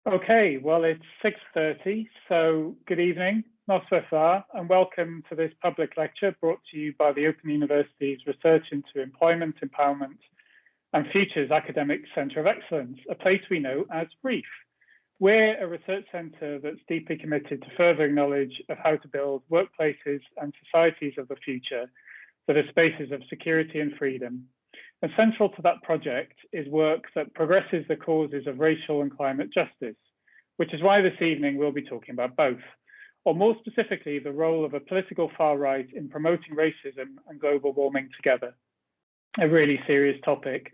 Okay, well, it's 6:30, so good evening, Noswefar, and welcome to this public lecture brought to you by the Open University's Research into Employment, Empowerment and Futures Academic Centre of Excellence, a place we know as REEF. We're a research centre that's deeply committed to furthering knowledge of how to build workplaces and societies of the future that are spaces of security and freedom. And central to that project is work that progresses the causes of racial and climate justice, which is why this evening we'll be talking about both, or more specifically, the role of a political far right in promoting racism and global warming together, a really serious topic.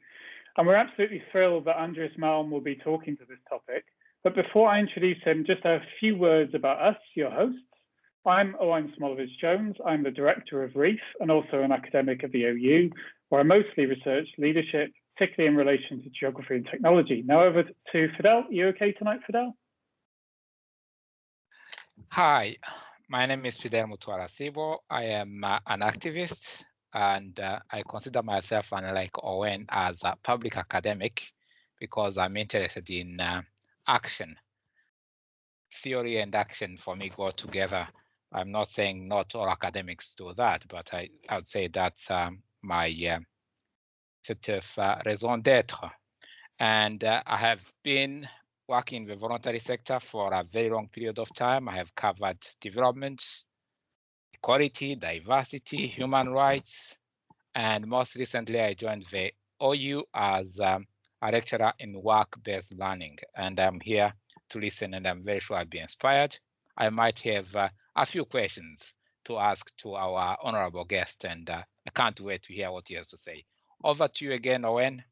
And we're absolutely thrilled that Andreas Malm will be talking to this topic. But before I introduce him, just a few words about us, your hosts. I'm Owen Smolovich-Jones. I'm the director of REEF and also an academic at the OU, where I mostly research leadership, particularly in relation to geography and technology. Now over to Fidel. You okay tonight, Fidel? Hi, my name is Fidel Mutuala Sibo. I am an activist, and I consider myself, unlike Owen, as a public academic because I'm interested in action. Theory and action for me go together. I'm not saying not all academics do that, but I would say that's my sort of raison d'etre. And I have been working in the voluntary sector for a very long period of time. I have covered development, equality, diversity, human rights, and most recently I joined the OU as a lecturer in work-based learning. And I'm here to listen, and I'm very sure I'll be inspired. I might have a few questions to ask to our honorable guest, and I can't wait to hear what he has to say. Over to you again, Owen.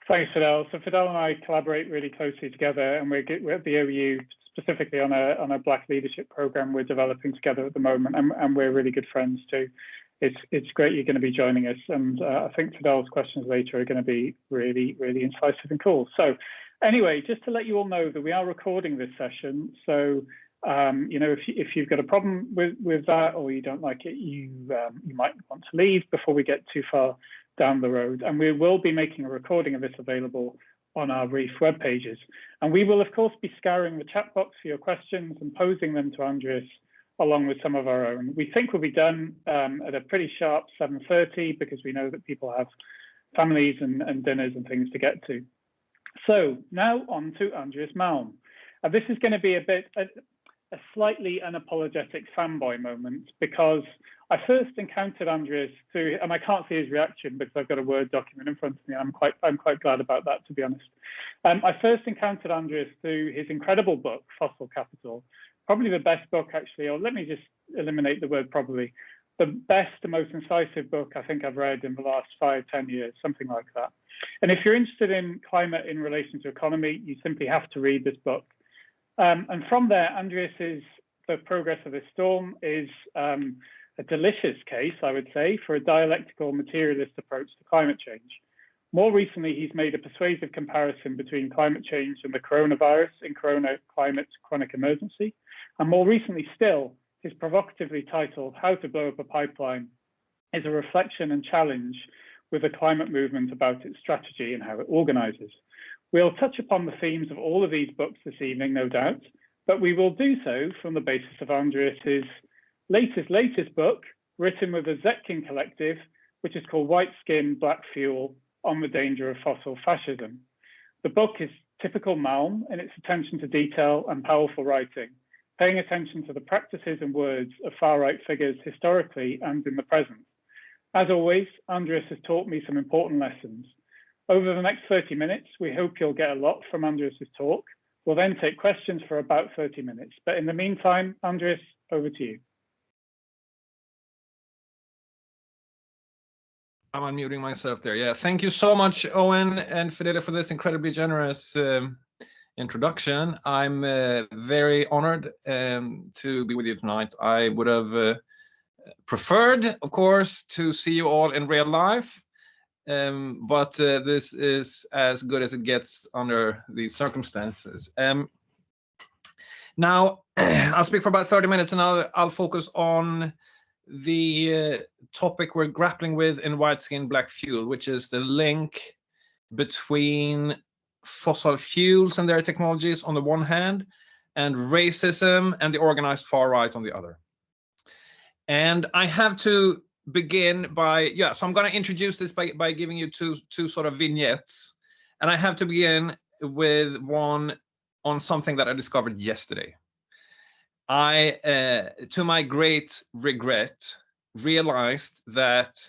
Thanks, Fidel. So Fidel and I collaborate really closely together, and we're at the OU specifically on a Black leadership program we're developing together at the moment, and we're really good friends too. It's great you're going to be joining us, and I think Fidel's questions later are going to be really, really incisive and cool. So anyway, just to let you all know that we are recording this session, so you know, if you've got a problem with that or you don't like it, you might want to leave before we get too far down the road. And we will be making a recording of this available on our REEF web pages. And we will, of course, be scouring the chat box for your questions and posing them to Andreas along with some of our own. We think we'll be done at a pretty sharp 7:30 because we know that people have families and dinners and things to get to. So now on to Andreas Malm. This is going to be a slightly unapologetic fanboy moment because I first encountered Andreas through, and I can't see his reaction because I've got a Word document in front of me, and I'm quite glad about that, to be honest. I first encountered Andreas through his incredible book, Fossil Capital, probably the best book actually, or let me just eliminate the word probably, the best, the most incisive book I think I've read in the last 5-10 years, something like that. And if you're interested in climate in relation to economy, you simply have to read this book. And from there, Andreas's The Progress of the Storm is a delicious case, I would say, for a dialectical materialist approach to climate change. More recently, he's made a persuasive comparison between climate change and the coronavirus in Corona Climate Chronic Emergency. And more recently still, his provocatively titled How to Blow Up a Pipeline is a reflection and challenge with the climate movement about its strategy and how it organizes. We'll touch upon the themes of all of these books this evening, no doubt, but we will do so from the basis of Andreas's latest book, written with the Zetkin Collective, which is called White Skin, Black Fuel, On the Danger of Fossil Fascism. The book is typical Malm in its attention to detail and powerful writing, paying attention to the practices and words of far-right figures historically and in the present. As always, Andreas has taught me some important lessons. Over the next 30 minutes, we hope you'll get a lot from Andreas's talk. We'll then take questions for about 30 minutes. But in the meantime, Andreas, over to you. I'm unmuting myself there. Yeah, thank you so much, Owen and Fidel, for this incredibly generous introduction. I'm very honored to be with you tonight. I would have preferred, of course, to see you all in real life. But this is as good as it gets under these circumstances. Now, I'll speak for about 30 minutes and I'll focus on the topic we're grappling with in White Skin, Black Fuel, which is the link between fossil fuels and their technologies on the one hand, and racism and the organized far right on the other. And I have to begin by, so I'm going to introduce this by giving you two sort of vignettes. And I have to begin with one on something that I discovered yesterday. I, to my great regret, realized that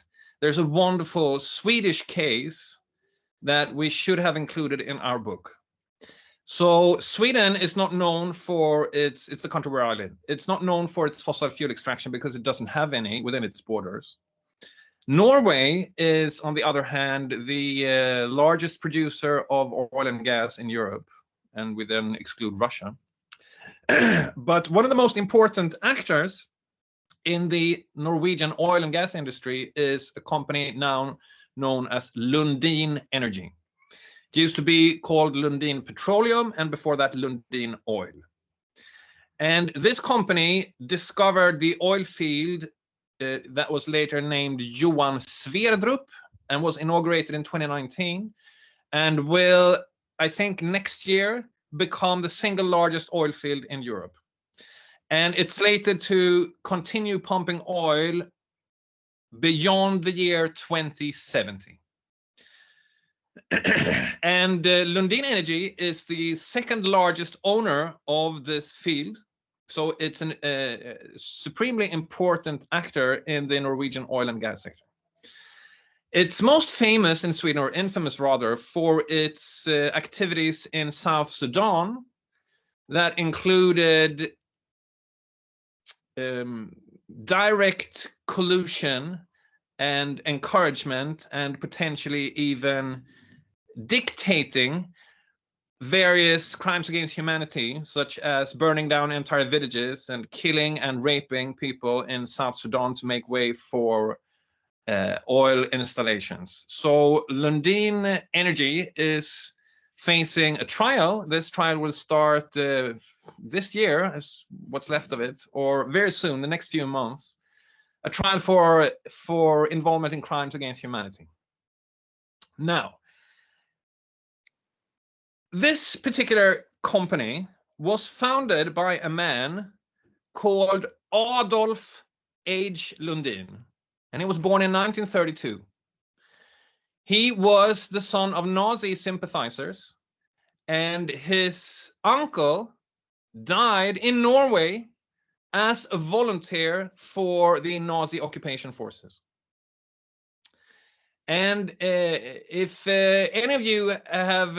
there's a wonderful Swedish case that we should have included in our book. So Sweden is not known for it's the country where I live. It's not known for its fossil fuel extraction because it doesn't have any within its borders. Norway is, on the other hand, the largest producer of oil and gas in Europe, and we then exclude Russia. But one of the most important actors in the Norwegian oil and gas industry is a company now known as Lundin Energy. It used to be called Lundin Petroleum, and before that Lundin Oil. And this company discovered the oil field that was later named Johan Sverdrup and was inaugurated in 2019, and will, I think, next year become the single largest oil field in Europe. And it's slated to continue pumping oil beyond the year 2070. And Lundin Energy is the second largest owner of this field. So it's a supremely important actor in the Norwegian oil and gas sector. It's most famous in Sweden, or infamous rather, for its activities in South Sudan that included direct collusion and encouragement and potentially even dictating various crimes against humanity, such as burning down entire villages and killing and raping people in South Sudan to make way for oil installations. So Lundin Energy is facing a trial. This trial will start this year, as what's left of it, or very soon, the next few months, a trial for involvement in crimes against humanity. Now, this particular company was founded by a man called Adolf H Lundin, and he was born in 1932. He was the son of Nazi sympathizers, and his uncle died in Norway as a volunteer for the Nazi occupation forces. And if any of you have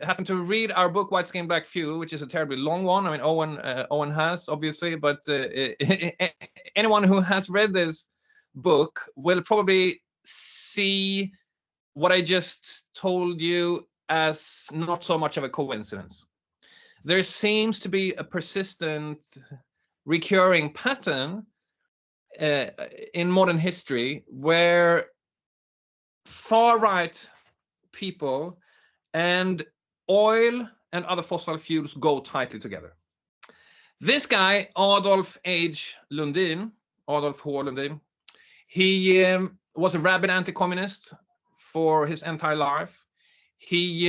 happened to read our book White Skin Black Fuel, which is a terribly long one, I mean Owen has obviously, but anyone who has read this book will probably see what I just told you as not so much of a coincidence. There seems to be a persistent, recurring pattern in modern history where far-right people and oil and other fossil fuels go tightly together. This guy, Adolf H Lundin, he was a rabid anti-communist for his entire life. He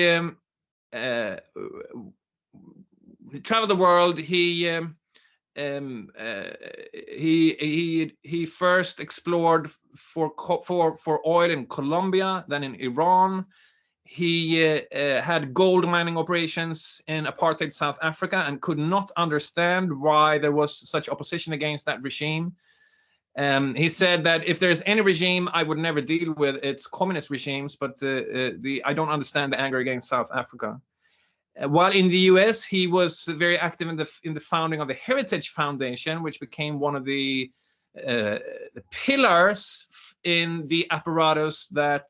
traveled the world. He first explored for oil in Colombia, then in Iran. He had gold mining operations in apartheid South Africa and could not understand why there was such opposition against that regime. He said that if there's any regime I would never deal with, it's communist regimes, but I don't understand the anger against South Africa. While in the US, he was very active in the founding of the Heritage Foundation, which became one of the pillars in the apparatus that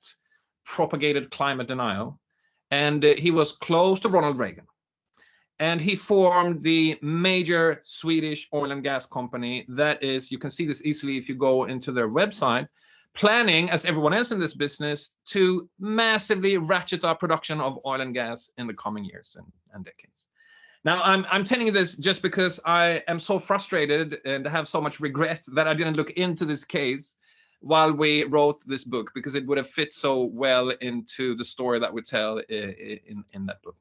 propagated climate denial. And he was close to Ronald Reagan. And he formed the major Swedish oil and gas company that is, you can see this easily if you go into their website, planning, as everyone else in this business, to massively ratchet up production of oil and gas in the coming years and decades. Now, I'm telling you this just because I am so frustrated and have so much regret that I didn't look into this case. while we wrote this book, because it would have fit so well into the story that we tell in that book.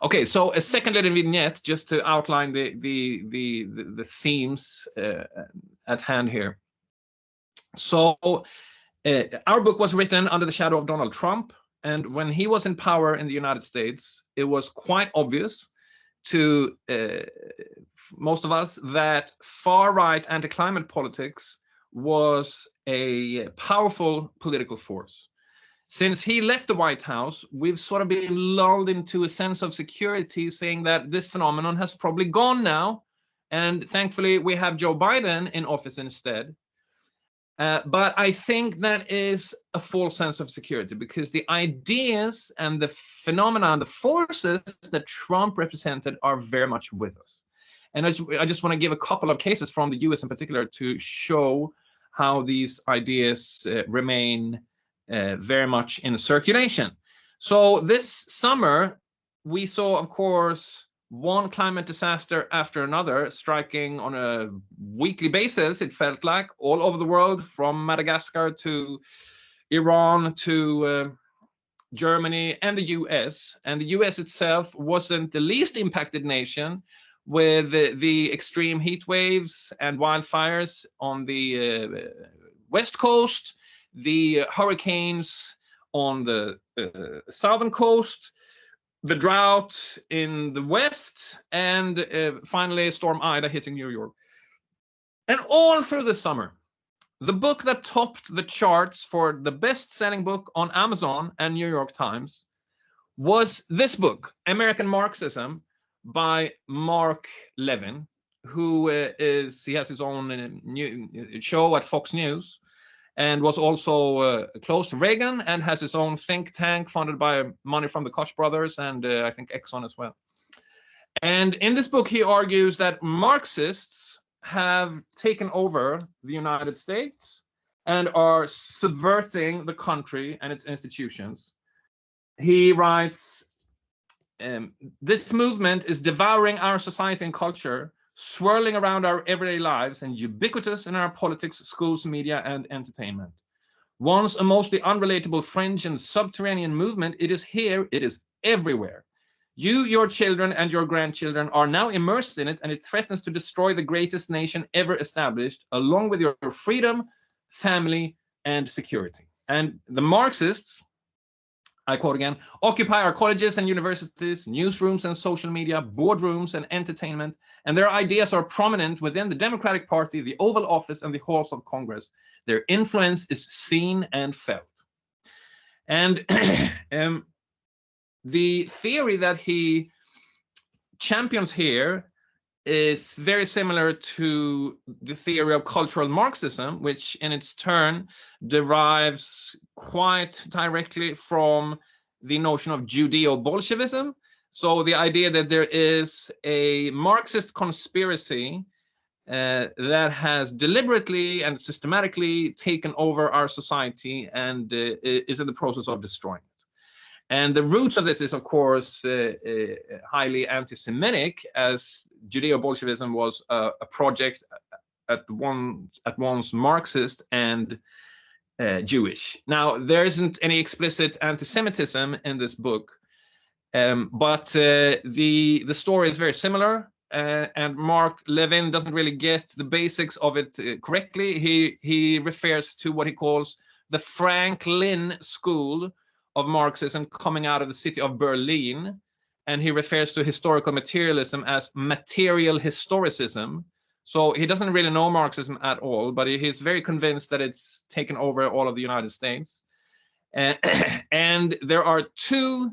Okay, so a second little vignette just to outline the themes at hand here. So our book was written under the shadow of Donald Trump, and when he was in power in the United States, it was quite obvious to most of us that far-right anti-climate politics was a powerful political force. Since he left the White House, we've sort of been lulled into a sense of security, saying that this phenomenon has probably gone now, and thankfully we have Joe Biden in office instead. But I think that is a false sense of security, because the ideas and the phenomena and the forces that Trump represented are very much with us. And I just want to give a couple of cases from the US in particular to show how these ideas remain very much in circulation. So this summer, we saw, of course, one climate disaster after another striking on a weekly basis, it felt like, all over the world, from Madagascar to Iran to Germany and the US. And the US itself wasn't the least impacted nation, with the extreme heat waves and wildfires on the west coast, the hurricanes on the southern coast, the drought in the west, and finally Storm Ida hitting New York. And all through the summer, the book that topped the charts for the best-selling book on Amazon and New York Times was this book, American Marxism, by Mark Levin, who he has his own show at Fox News, and was also close to Reagan, and has his own think tank funded by money from the Koch brothers and I think Exxon as well. And in this book, he argues that Marxists have taken over the United States and are subverting the country and its institutions. He writes, this movement is devouring our society and culture, swirling around our everyday lives, and ubiquitous in our politics, schools, media, and entertainment. Once a mostly unrelatable fringe and subterranean movement, it is here, it is everywhere. You, your children, and your grandchildren are now immersed in it, and it threatens to destroy the greatest nation ever established, along with your freedom, family, and security. And the Marxists, I quote again, occupy our colleges and universities, newsrooms and social media, boardrooms and entertainment, and their ideas are prominent within the Democratic Party, the Oval Office, and the halls of Congress. Their influence is seen and felt. And the theory that he champions here is very similar to the theory of cultural Marxism, which in its turn derives quite directly from the notion of Judeo-Bolshevism. So the idea that there is a Marxist conspiracy that has deliberately and systematically taken over our society and is in the process of destroying it. And the roots of this is, of course, highly anti-Semitic, as Judeo-Bolshevism was a project at once Marxist and Jewish. Now, there isn't any explicit anti-Semitism in this book, but the story is very similar, and Mark Levin doesn't really get the basics of it correctly. He refers to what he calls the Franklin School of Marxism coming out of the city of Berlin, and he refers to historical materialism as material historicism. So he doesn't really know Marxism at all, but he's very convinced that it's taken over all of the United States. And there are two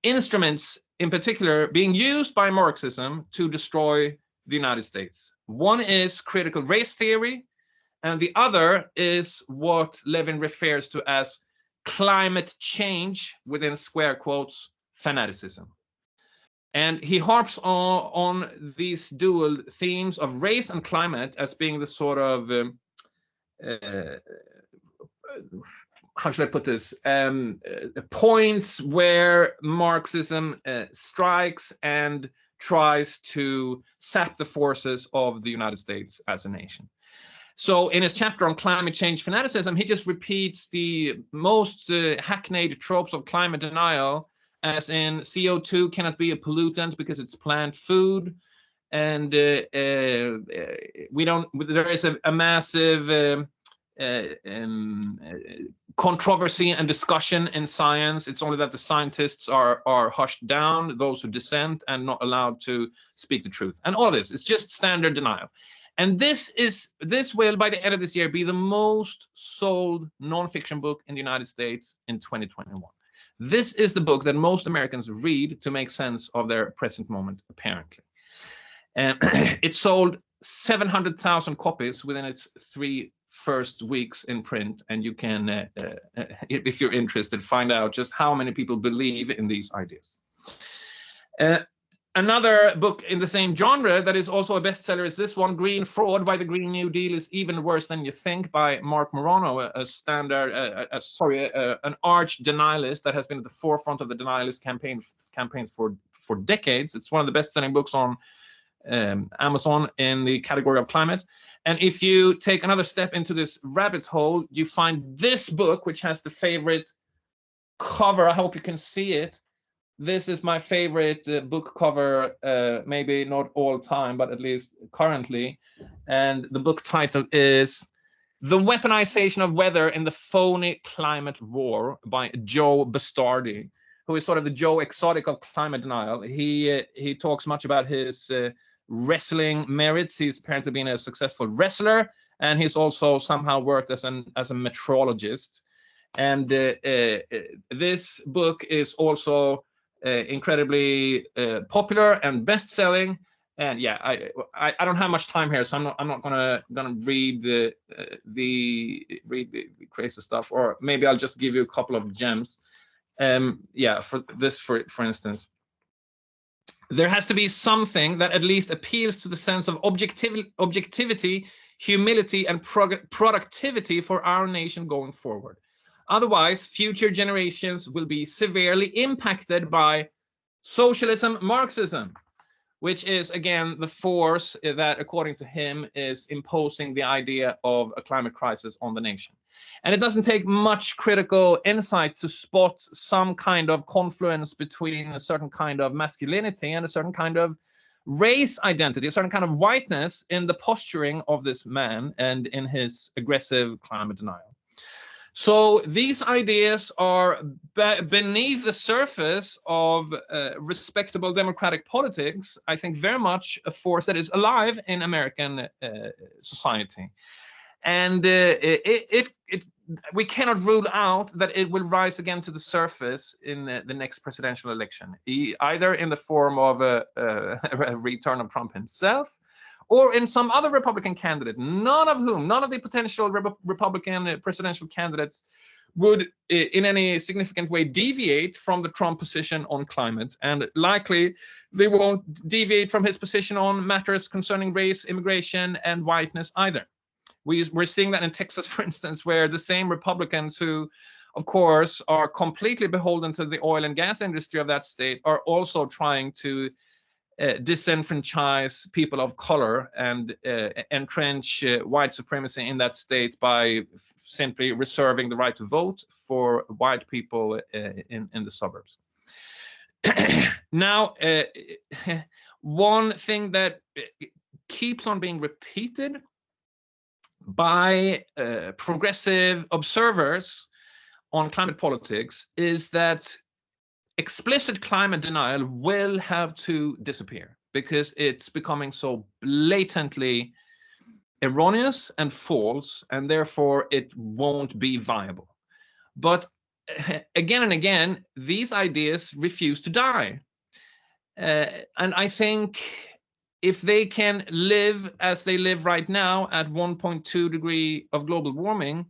instruments in particular being used by Marxism to destroy the United States. One is critical race theory, and the other is what Levin refers to as climate change, within square quotes, fanaticism. And he harps on these dual themes of race and climate as being the sort of, how should I put this, points where Marxism strikes and tries to sap the forces of the United States as a nation. So in his chapter on climate change fanaticism, he just repeats the most hackneyed tropes of climate denial, as in CO2 cannot be a pollutant because it's plant food, and there is a massive controversy and discussion in science. It's only that the scientists are hushed down, those who dissent, and not allowed to speak the truth. And all of this is just standard denial. And this will, by the end of this year, be the most sold nonfiction book in the United States in 2021. This is the book that most Americans read to make sense of their present moment, apparently. And it sold 700,000 copies within its 3 first weeks in print, and you can, if you're interested, find out just how many people believe in these ideas. Another book in the same genre that is also a bestseller is this one, Green Fraud: Why the Green New Deal is Even Worse Than You Think, by Mark Morano, an arch denialist that has been at the forefront of the denialist campaigns for decades. It's one of the best-selling books on Amazon in the category of climate. And if you take another step into this rabbit hole, you find this book, which has the favorite cover. I hope you can see it. This is my favorite book cover, maybe not all time, but at least currently. And the book title is The Weaponization of Weather in the Phony Climate War by Joe Bastardi, who is sort of the Joe Exotic of climate denial. He talks much about his wrestling merits. He's apparently been a successful wrestler, and he's also somehow worked as a meteorologist. And this book is also incredibly popular and best-selling. And yeah, I don't have much time here, so I'm not gonna read the crazy stuff, or maybe I'll just give you a couple of gems. Yeah, for this, for instance, there has to be something that at least appeals to the sense of objectivity, humility, and productivity for our nation going forward. Otherwise, future generations will be severely impacted by socialism, Marxism, which is, again, the force that, according to him, is imposing the idea of a climate crisis on the nation. And it doesn't take much critical insight to spot some kind of confluence between a certain kind of masculinity and a certain kind of race identity, a certain kind of whiteness in the posturing of this man and in his aggressive climate denial. So these ideas are beneath the surface of respectable democratic politics, I think very much a force that is alive in American society. And we cannot rule out that it will rise again to the surface in the next presidential election, either in the form of a return of Trump himself, or in some other Republican candidate, none of the potential Republican presidential candidates would in any significant way deviate from the Trump position on climate, and likely they won't deviate from his position on matters concerning race, immigration, and whiteness either. We're seeing that in Texas, for instance, where the same Republicans who, of course, are completely beholden to the oil and gas industry of that state are also trying to disenfranchise people of color and entrench white supremacy in that state by simply reserving the right to vote for white people in the suburbs. Now, one thing that keeps on being repeated by progressive observers on climate politics is that explicit climate denial will have to disappear because it's becoming so blatantly erroneous and false, and therefore it won't be viable. But again and again, these ideas refuse to die. And I think if they can live as they live right now at 1.2 degree of global warming,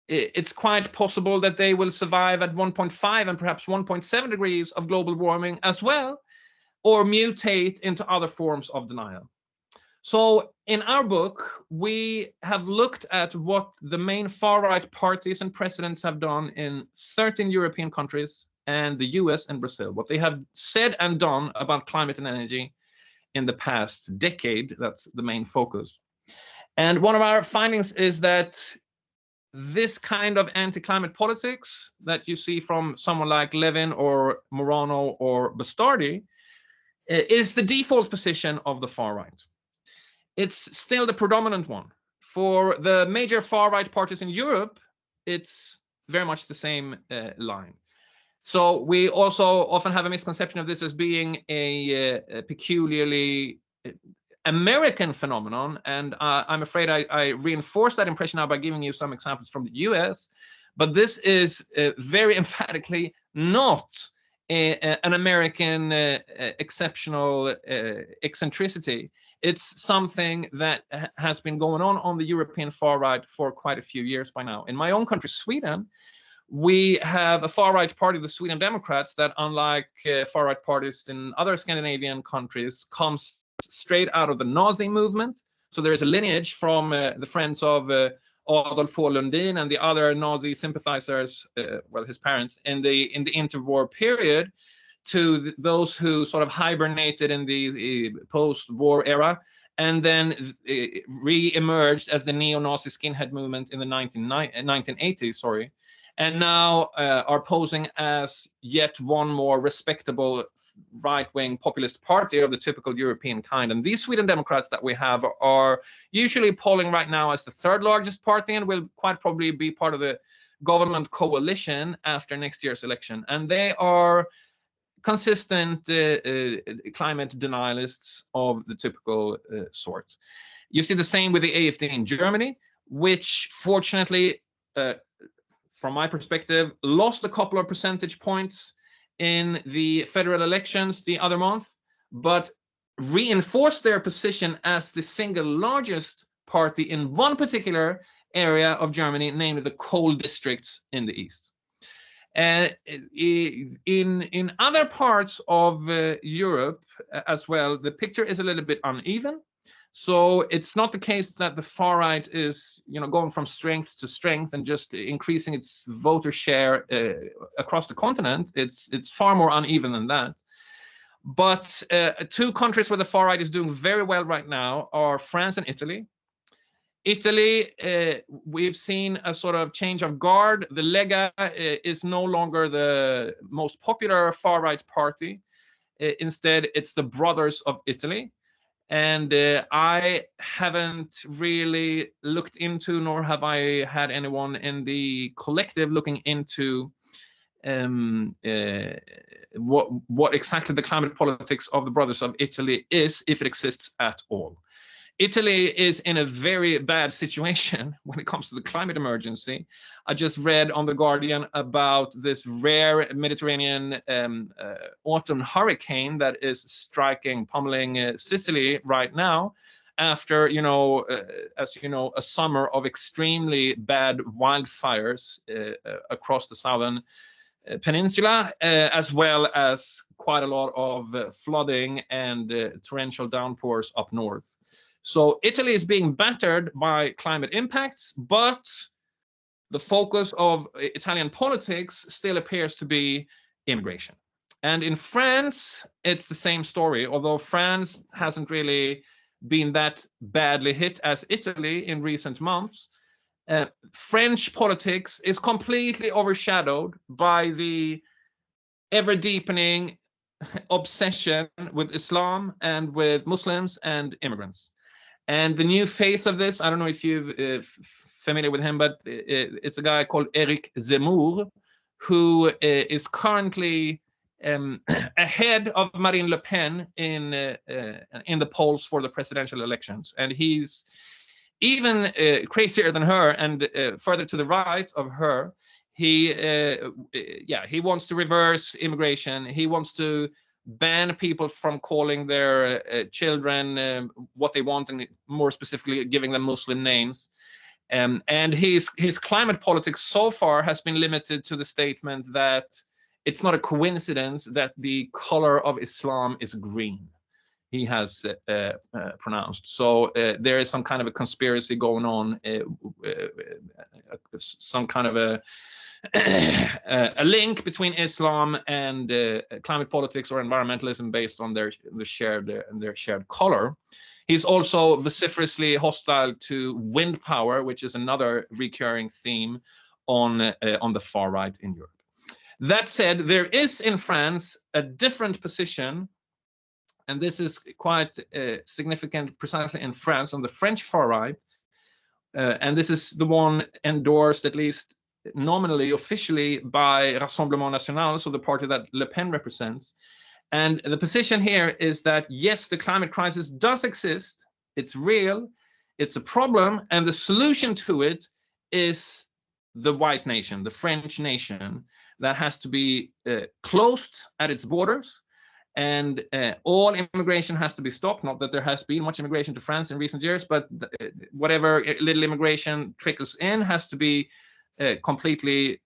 it's quite possible that they will survive at 1.5 and perhaps 1.7 degrees of global warming as well, or mutate into other forms of denial. So in our book, we have looked at what the main far-right parties and presidents have done in 13 European countries and the US and Brazil, what they have said and done about climate and energy in the past decade. That's the main focus. And one of our findings is that this kind of anti-climate politics that you see from someone like Levin or Morano or Bastardi is the default position of the far right. It's still the predominant one. For the major far right parties in Europe, it's very much the same line. So we also often have a misconception of this as being a peculiarly American phenomenon, and I'm afraid I reinforce that impression now by giving you some examples from the US, but this is very emphatically not an American exceptional eccentricity. It's something that has been going on the European far right for quite a few years by now. In my own country, Sweden, we have a far-right party, the Sweden Democrats, that unlike far-right parties in other Scandinavian countries, comes straight out of the Nazi movement. So there is a lineage from the friends of Adolf H Lundin and the other Nazi sympathizers, well, his parents, in the interwar period, to those who sort of hibernated in the post-war era, and then re-emerged as the neo-Nazi skinhead movement in the 1980s, sorry. And now are posing as yet one more respectable right-wing populist party of the typical European kind. And these Sweden Democrats that we have are usually polling right now as the third largest party and will quite probably be part of the government coalition after next year's election. And they are consistent climate denialists of the typical sort. You see the same with the AfD in Germany, which fortunately, from my perspective, lost a couple of percentage points in the federal elections the other month, but reinforced their position as the single largest party in one particular area of Germany, namely the coal districts in the east. In other parts of Europe as well, the picture is a little bit uneven. So it's not the case that the far right is, going from strength to strength and just increasing its voter share across the continent. It's far more uneven than that. But two countries where the far right is doing very well right now are France and Italy. Italy, we've seen a sort of change of guard. The Lega is no longer the most popular far right party. Instead, it's the Brothers of Italy. And I haven't really looked into, nor have I had anyone in the collective looking into what exactly the climate politics of the Brothers of Italy is, if it exists at all. Italy is in a very bad situation when it comes to the climate emergency. I just read on The Guardian about this rare Mediterranean autumn hurricane that is pummeling Sicily right now after, as you know, a summer of extremely bad wildfires across the southern peninsula, as well as quite a lot of flooding and torrential downpours up north. So Italy is being battered by climate impacts, but the focus of Italian politics still appears to be immigration. And in France, it's the same story, although France hasn't really been that badly hit as Italy in recent months. French politics is completely overshadowed by the ever-deepening obsession with Islam and with Muslims and immigrants. And the new face of this, I don't know if you're familiar with him, but it's a guy called Eric Zemmour, who is currently ahead of Marine Le Pen in the polls for the presidential elections. And he's even crazier than her and further to the right of her. He wants to reverse immigration. He wants to ban people from calling their children what they want, and more specifically giving them Muslim names. And his climate politics so far has been limited to the statement that it's not a coincidence that the color of Islam is green. He has pronounced. So there is some kind of a conspiracy going on, some kind of a a link between Islam and climate politics or environmentalism based on their shared color. He's also vociferously hostile to wind power, which is another recurring theme on the far right in Europe. That said, there is in France a different position, and this is quite significant precisely in France on the French far right, and this is the one endorsed, at least nominally, officially, by Rassemblement National, so the party that Le Pen represents. And the position here is that, yes, the climate crisis does exist, it's real, it's a problem, and the solution to it is the white nation, the French nation, that has to be closed at its borders, and all immigration has to be stopped. Not that there has been much immigration to France in recent years, but whatever little immigration trickles in has to be completely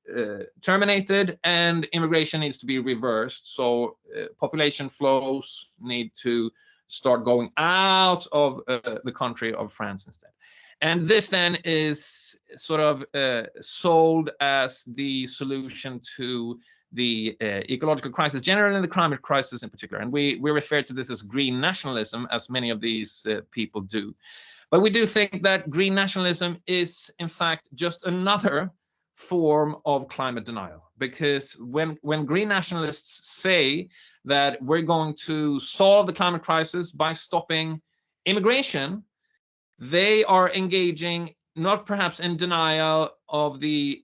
terminated, and immigration needs to be reversed. So population flows need to start going out of the country of France instead. And this then is sort of sold as the solution to the ecological crisis generally, and the climate crisis in particular. And we refer to this as green nationalism, as many of these people do. But we do think that green nationalism is, in fact, just another form of climate denial, because when green nationalists say that we're going to solve the climate crisis by stopping immigration, they are engaging not perhaps in denial of the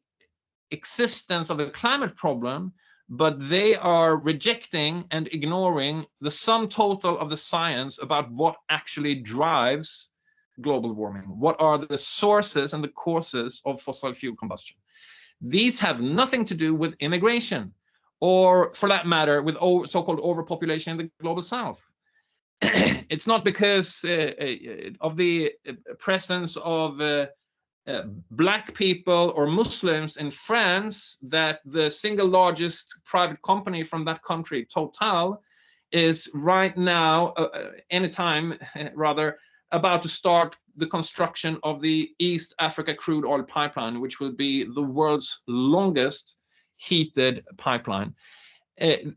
existence of the climate problem, but they are rejecting and ignoring the sum total of the science about what actually drives global warming. What are the sources and the causes of fossil fuel combustion? These have nothing to do with immigration, or for that matter, with so-called overpopulation in the global south. It's not because of the presence of black people or Muslims in France that the single largest private company from that country, Total, is right now, anytime rather, about to start the construction of the East Africa crude oil pipeline, which will be the world's longest heated pipeline.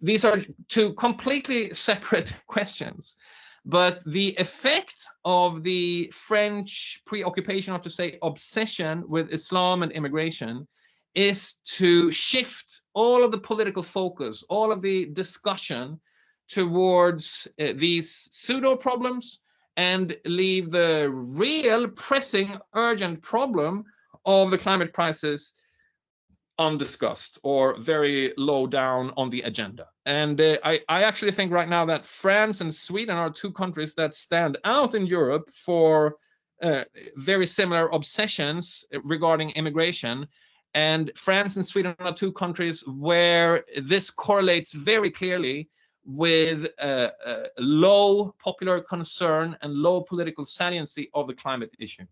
These are two completely separate questions, but the effect of the French preoccupation, or to say obsession, with Islam and immigration is to shift all of the political focus, all of the discussion towards these pseudo problems, and leave the real pressing urgent problem of the climate crisis undiscussed or very low down on the agenda. And I actually think right now that France and Sweden are two countries that stand out in Europe for very similar obsessions regarding immigration. And France and Sweden are two countries where this correlates very clearly with low popular concern and low political saliency of the climate issue.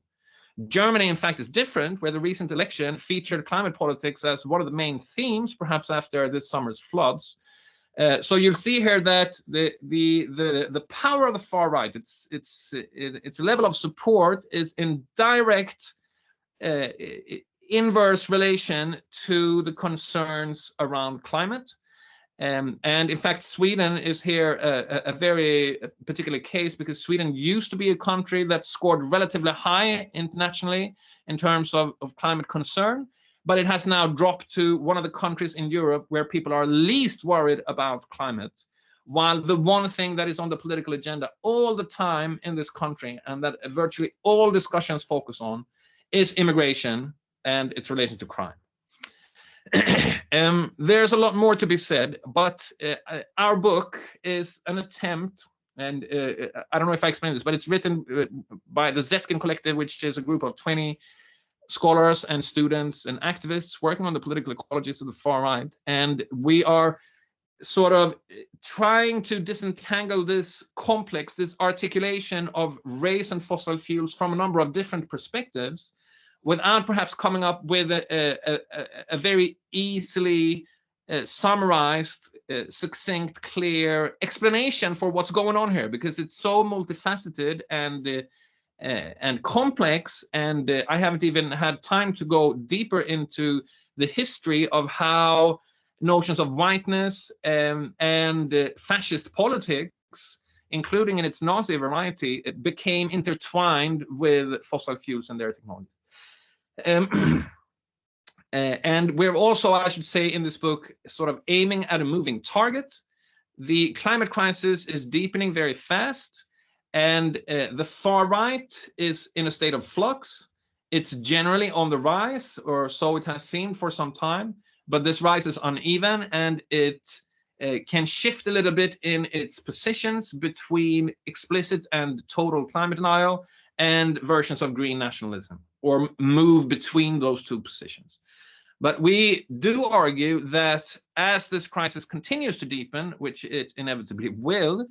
Germany, in fact, is different, where the recent election featured climate politics as one of the main themes, perhaps after this summer's floods. So you'll see here that the power of the far right, its level of support, is in direct inverse relation to the concerns around climate. And in fact, Sweden is here a very particular case, because Sweden used to be a country that scored relatively high internationally in terms of climate concern, but it has now dropped to one of the countries in Europe where people are least worried about climate, while the one thing that is on the political agenda all the time in this country, and that virtually all discussions focus on, is immigration and its relation to crime. There's a lot more to be said, but our book is an attempt, and I don't know if I explained this, but it's written by the Zetkin Collective, which is a group of 20 scholars and students and activists working on the political ecologies of the far right. And we are sort of trying to disentangle this complex, this articulation of race and fossil fuels from a number of different perspectives, without perhaps coming up with a very easily summarized, succinct, clear explanation for what's going on here, because it's so multifaceted and complex, and I haven't even had time to go deeper into the history of how notions of whiteness and fascist politics, including in its Nazi variety, it became intertwined with fossil fuels and their technologies. And we're also, I should say, in this book, sort of aiming at a moving target. The climate crisis is deepening very fast, and the far right is in a state of flux. It's generally on the rise, or so it has seemed for some time, but this rise is uneven, and it can shift a little bit in its positions between explicit and total climate denial and versions of green nationalism, or move between those two positions. But we do argue that as this crisis continues to deepen, which it inevitably will,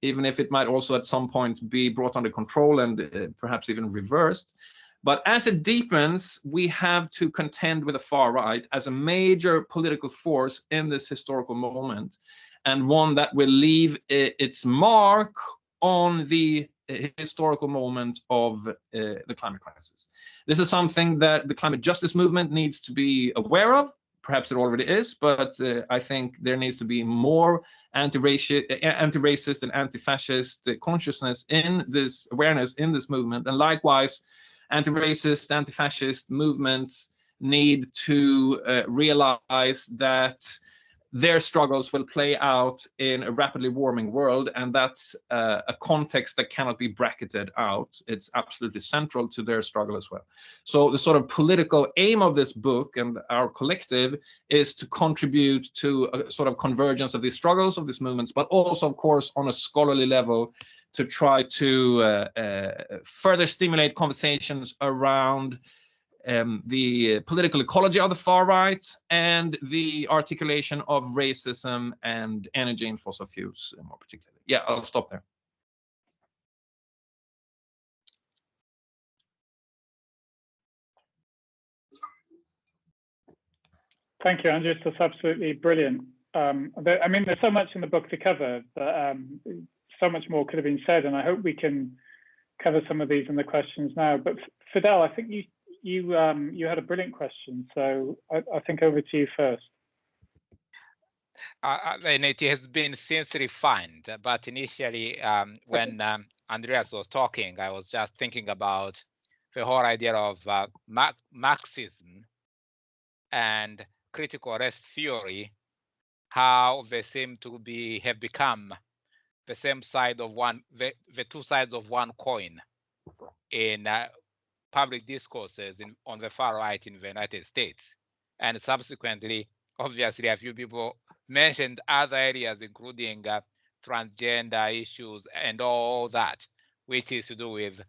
even if it might also at some point be brought under control and perhaps even reversed, but as it deepens, we have to contend with the far right as a major political force in this historical moment, and one that will leave its mark on the historical moment of the climate crisis. This is something that the climate justice movement needs to be aware of. Perhaps it already is, but I think there needs to be more anti-racist and anti-fascist consciousness in this awareness in this movement. And likewise, anti-racist, anti-fascist movements need to realize that their struggles will play out in a rapidly warming world, and that's a context that cannot be bracketed out. It's absolutely central to their struggle as well. So the sort of political aim of this book and our collective is to contribute to a sort of convergence of these struggles, of these movements, but also, of course, on a scholarly level, to try to further stimulate conversations around the political ecology of the far right and the articulation of racism and energy and fossil fuels more particularly. Yeah, I'll stop there. Thank you, Andreas. That's absolutely brilliant. I mean, there's so much in the book to cover, but so much more could have been said, and I hope we can cover some of these in the questions now. But Fidel, I think you had a brilliant question, so I think over to you first. And it has been since refined, but initially when Andreas was talking, I was just thinking about the whole idea of Marxism and critical race theory, how they seem to have become the same side of the two sides of one coin in public discourses on the far right in the United States. And subsequently, obviously, a few people mentioned other areas, including transgender issues and all that, which is to do with,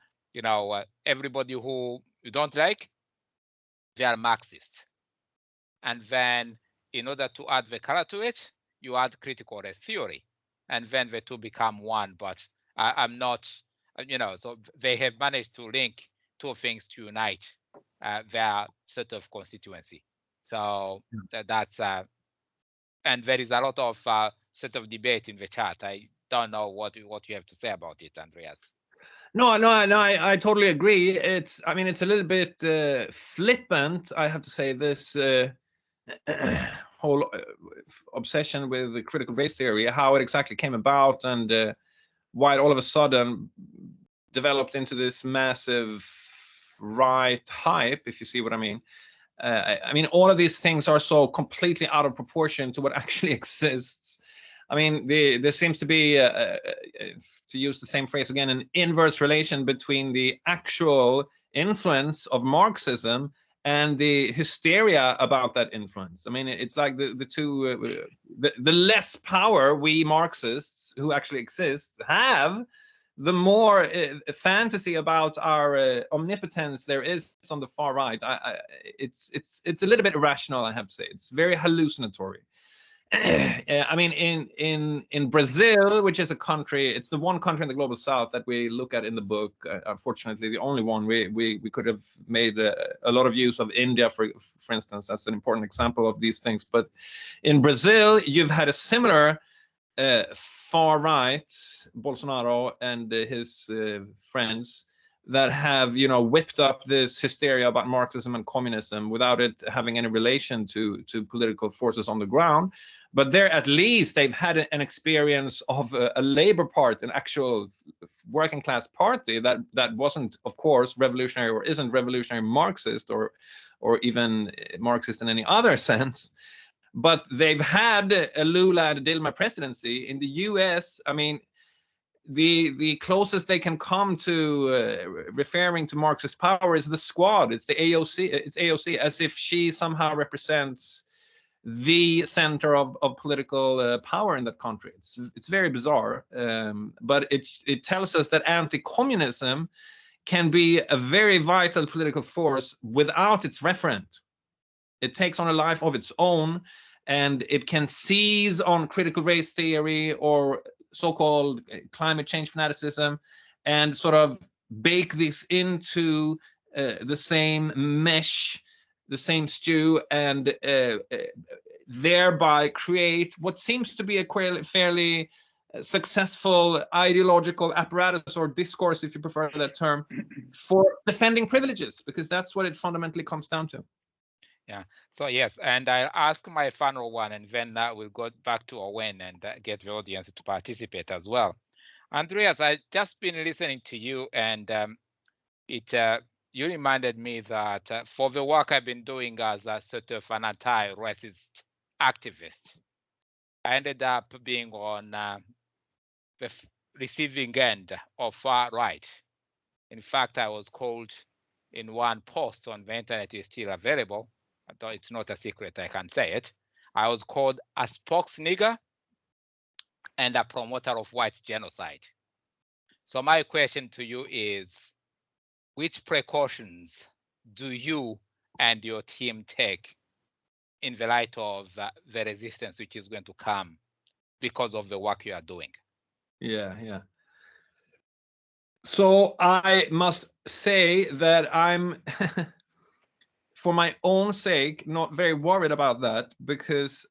everybody who you don't like, they are Marxists. And then in order to add the color to it, you add critical race theory. And then the two become one, but I'm not, so they have managed to link two things to unite their sort of constituency. So that's, and there is a lot of sort of debate in the chat. I don't know what you have to say about it, Andreas. No, I totally agree. It's a little bit flippant, I have to say, this whole obsession with the critical race theory, how it exactly came about, and why it all of a sudden developed into this massive right hype, if you see what I mean. I mean, all of these things are so completely out of proportion to what actually exists. I mean, there seems to be, to use the same phrase again, an inverse relation between the actual influence of Marxism and the hysteria about that influence. I mean, it's like the two, the less power we Marxists who actually exist have, the more fantasy about our omnipotence there is on the far right. It's a little bit irrational, I have to say. It's very hallucinatory. I mean, in Brazil, which is a country, it's the one country in the global south that we look at in the book. Unfortunately, the only one. We could have made a lot of use of India, for instance. That's an important example of these things. But in Brazil, you've had a similar far right, Bolsonaro and his friends, that have, you know, whipped up this hysteria about Marxism and communism without it having any relation to political forces on the ground. But they're, at least they've had an experience of a labor party, an actual working class party that wasn't, of course, revolutionary or isn't revolutionary Marxist or even Marxist in any other sense. But they've had a Lula and Dilma presidency. In the US, I mean, the closest they can come to referring to Marxist power is the Squad. It's the AOC. It's AOC, as if she somehow represents the center of political power in that country. It's very bizarre, but it tells us that anti-communism can be a very vital political force without its referent. It takes on a life of its own, and it can seize on critical race theory or so-called climate change fanaticism and sort of bake this into the same mesh, the same stew, and thereby create what seems to be a fairly successful ideological apparatus or discourse, if you prefer that term, for defending privileges, because that's what it fundamentally comes down to. Yeah. So yes, and I'll ask my final one, and then we'll go back to Owen and get the audience to participate as well. Andreas, I've just been listening to you, and you reminded me that for the work I've been doing as a sort of an anti-racist activist, I ended up being on the receiving end of far right. In fact, I was called in one post on the internet, is still available, though it's not a secret, I can say it. I was called a spokes nigger and a promoter of white genocide. So my question to you is, which precautions do you and your team take in the light of the resistance which is going to come because of the work you are doing? Yeah. So I must say that I'm, for my own sake, not very worried about that, because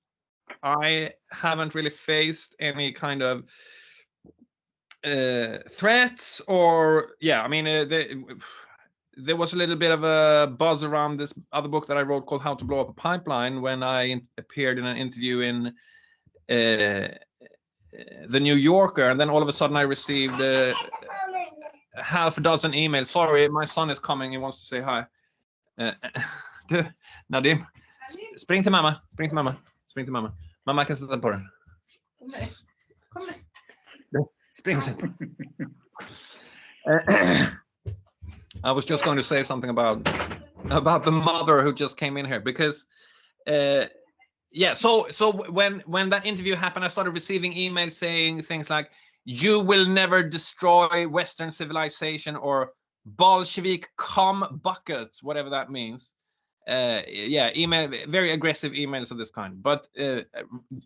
I haven't really faced any kind of threats or, yeah, I mean, there was a little bit of a buzz around this other book that I wrote called How to Blow Up a Pipeline when I appeared in an interview in the New Yorker, and then all of a sudden I received half a dozen emails. Sorry, my son is coming. He wants to say hi. Nadim, spring till mamma. Spring till mamma. Spring till mamma. Mamma kan sätta på den. Kom med. Spring och sätt. I was just going to say something about the mother who just came in here, because yeah, so when that interview happened, I started receiving emails saying things like, "You will never destroy Western civilization," or "Bolshevik cum buckets," whatever that means. Yeah, very aggressive emails of this kind. But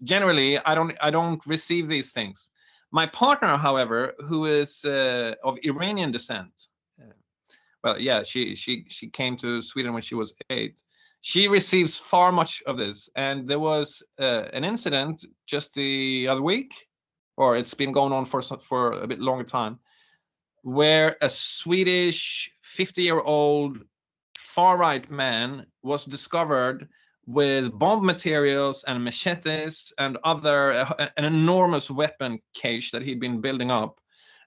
generally, I don't receive these things. My partner, however, who is of Iranian descent, well, yeah, she came to Sweden when she was 8. She receives far much of this, and there was an incident just the other week, or it's been going on for a bit longer time, where a Swedish 50-year-old far-right man was discovered with bomb materials and machetes and an enormous weapon cache that he'd been building up,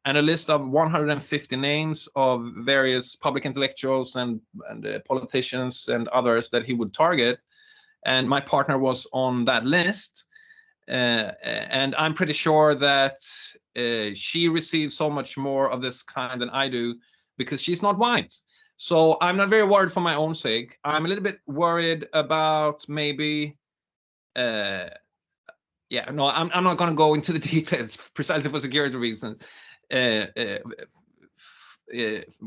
and a list of 150 names of various public intellectuals and politicians and others that he would target. And my partner was on that list. And I'm pretty sure that she receives so much more of this kind than I do, because she's not white. So I'm not very worried for my own sake. I'm a little bit worried about maybe, yeah, no, I'm not going to go into the details precisely for security reasons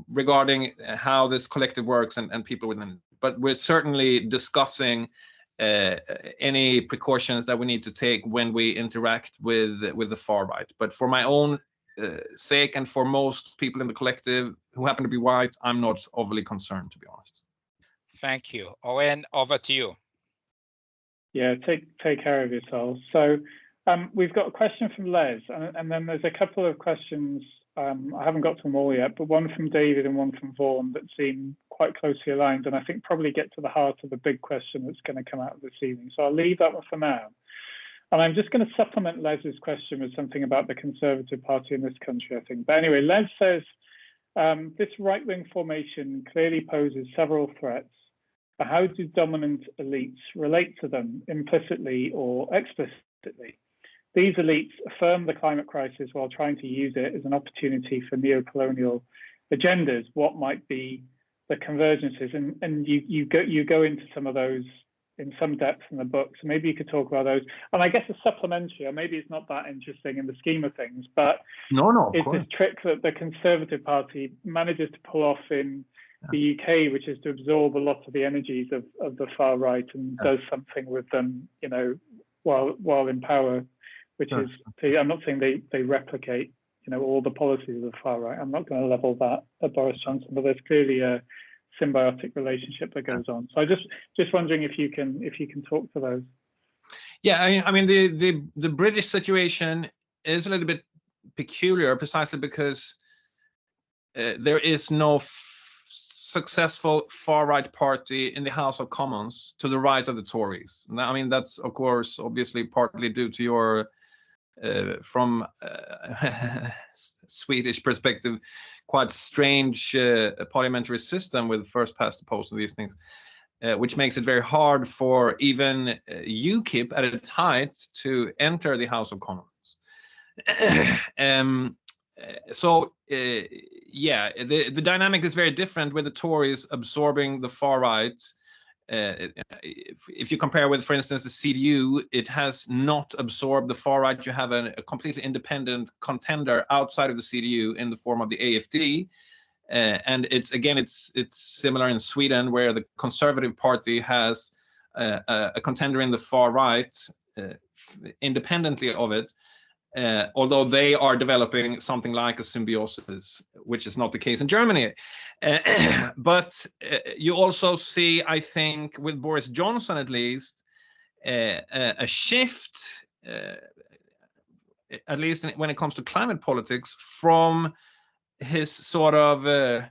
regarding how this collective works and people within it. But we're certainly discussing any precautions that we need to take when we interact with the far right. But for my own sake, and for most people in the collective who happen to be white, I'm not overly concerned, to be honest. Thank you. Owen, over to you. Yeah, take care of yourselves. So We've got a question from Les, and then there's a couple of questions. I haven't got to them all yet, but one from David and one from Vaughan that seem quite closely aligned, and I think probably get to the heart of the big question that's going to come out of this evening. So I'll leave that one for now. And I'm just going to supplement Les's question with something about the Conservative Party in this country, I think. But anyway, Les says, this right-wing formation clearly poses several threats. But how do dominant elites relate to them implicitly or explicitly? These elites affirm the climate crisis while trying to use it as an opportunity for neo-colonial agendas. What might be the convergences? And you go into some of those in some depth in the book, so maybe you could talk about those. And I guess a supplementary, or maybe it's not that interesting in the scheme of things, but is this trick that the Conservative Party manages to pull off in the UK, which is to absorb a lot of the energies of the far right and does something with them, you know, while in power, which is, I'm not saying they replicate, you know, all the policies of the far right. I'm not going to level that at Boris Johnson, but there's clearly a symbiotic relationship that goes on. So I just wondering if you can talk to those. Yeah, I mean the British situation is a little bit peculiar, precisely because there is no successful far-right party in the House of Commons to the right of the Tories. Now, I mean, that's of course obviously partly due to your from Swedish perspective, quite strange parliamentary system with first past the post and these things, which makes it very hard for even UKIP at its height to enter the House of Commons. Yeah, the dynamic is very different with the Tories absorbing the far right. If you compare with, for instance, the CDU, it has not absorbed the far right. You have a completely independent contender outside of the CDU in the form of the AFD. And it's similar in Sweden, where the Conservative Party has a contender in the far right, independently of it. Although they are developing something like a symbiosis, which is not the case in Germany. But you also see, I think, with Boris Johnson at least, a shift, at least when it comes to climate politics, from his sort of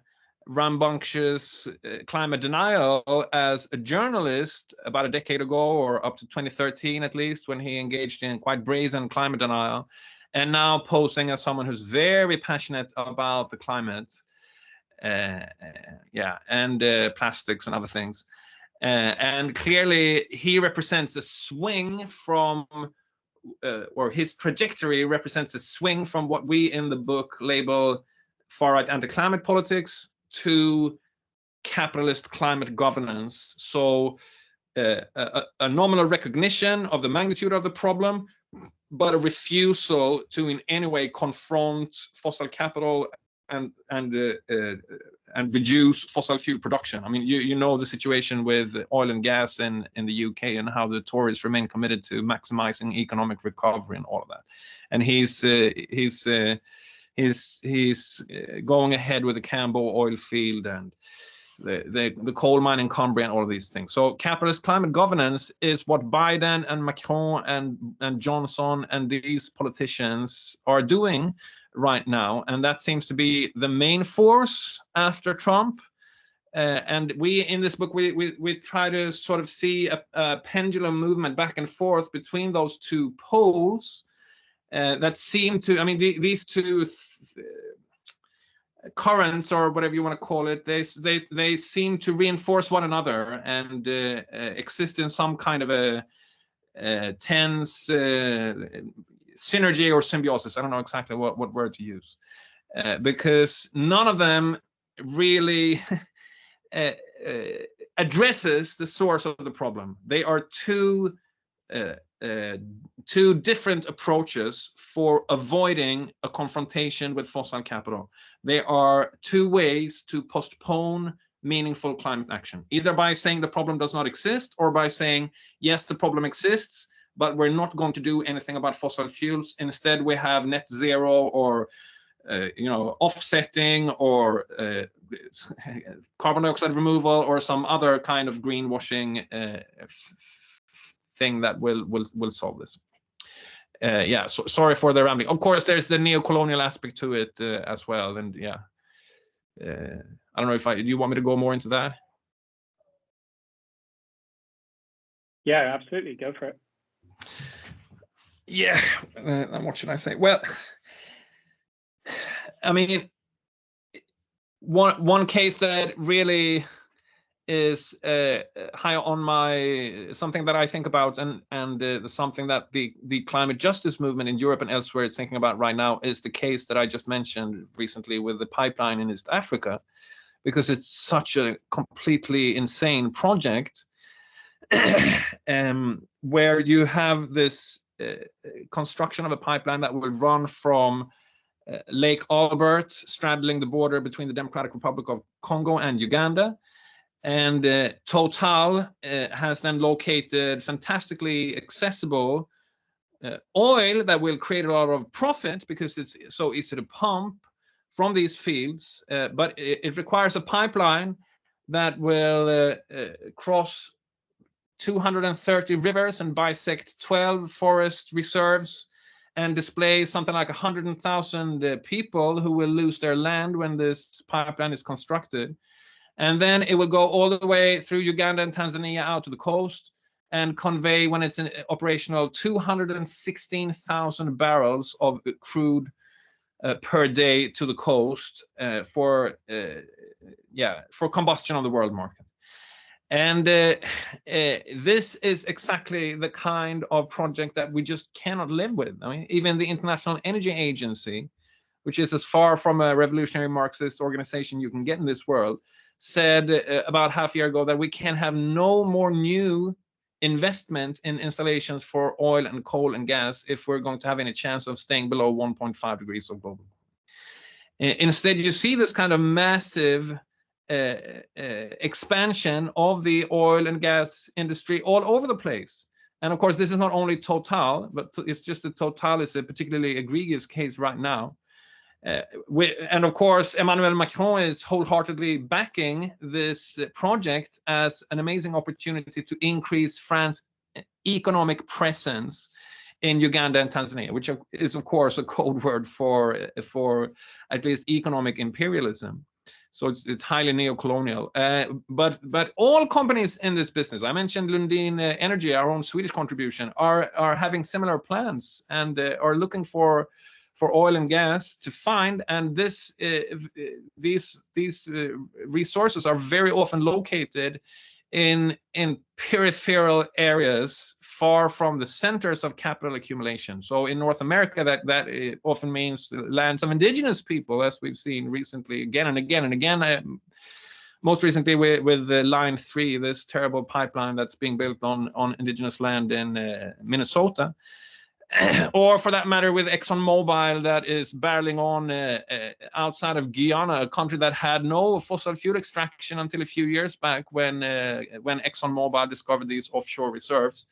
rambunctious climate denial as a journalist about a decade ago, or up to 2013 at least, when he engaged in quite brazen climate denial, and now posing as someone who's very passionate about the climate, and plastics and other things. And clearly he represents a swing from, or his trajectory represents a swing from what we in the book label far-right anti-climate politics to capitalist climate governance. So a nominal recognition of the magnitude of the problem, but a refusal to in any way confront fossil capital and reduce fossil fuel production. I mean, you know the situation with oil and gas in the UK and how the Tories remain committed to maximizing economic recovery and all of that. And he's going ahead with the Cambo oil field and the coal mine in Cumbria and all of these things. So capitalist climate governance is what Biden and Macron and Johnson and these politicians are doing right now, and that seems to be the main force after Trump. And we in this book we try to sort of see a pendulum movement back and forth between those two poles that seem to, I mean, these two currents, or whatever you want to call it, they seem to reinforce one another and exist in some kind of a tense synergy or symbiosis. I don't know exactly what word to use, because none of them really addresses the source of the problem. They are two different approaches for avoiding a confrontation with fossil capital. They are two ways to postpone meaningful climate action, either by saying the problem does not exist, or by saying, yes, the problem exists, but we're not going to do anything about fossil fuels. Instead, we have net zero, or offsetting, or carbon dioxide removal, or some other kind of greenwashing thing that will solve this. yeah, so sorry for the rambling. Of course, there's the neo-colonial aspect to it as well, and yeah, I don't know if do you want me to go more into that? Yeah, absolutely, go for it. Yeah, what should I say? Well, I mean, one case that really is high on my, something that I think about, and something that the climate justice movement in Europe and elsewhere is thinking about right now, is the case that I just mentioned recently with the pipeline in East Africa, because it's such a completely insane project, where you have this construction of a pipeline that will run from Lake Albert, straddling the border between the Democratic Republic of Congo and Uganda. And Total has then located fantastically accessible oil that will create a lot of profit because it's so easy to pump from these fields. But it requires a pipeline that will cross 230 rivers and bisect 12 forest reserves and display something like 100,000 people who will lose their land when this pipeline is constructed. And then it will go all the way through Uganda and Tanzania out to the coast and convey, when it's operational, 216,000 barrels of crude per day to the coast for combustion on the world market. And this is exactly the kind of project that we just cannot live with. I mean, even the International Energy Agency, which is as far from a revolutionary Marxist organization you can get in this world, said about half a year ago that we can have no more new investment in installations for oil and coal and gas if we're going to have any chance of staying below 1.5 degrees of global warming. Instead, you see this kind of massive expansion of the oil and gas industry all over the place. And of course, this is not only Total, but it's just that Total is a particularly egregious case right now. And of course, Emmanuel Macron is wholeheartedly backing this project as an amazing opportunity to increase France's economic presence in Uganda and Tanzania, which is of course a code word for at least economic imperialism. So it's highly neo-colonial. But all companies in this business, I mentioned Lundin Energy, our own Swedish contribution, are having similar plans and are looking for oil and gas to find. And these resources are very often located in peripheral areas far from the centers of capital accumulation. So in North America, that often means lands of indigenous people, as we've seen recently again and again and again. Most recently with Line 3, this terrible pipeline that's being built on indigenous land in Minnesota. Or for that matter, with ExxonMobil that is barreling on outside of Guyana, a country that had no fossil fuel extraction until a few years back when ExxonMobil discovered these offshore reserves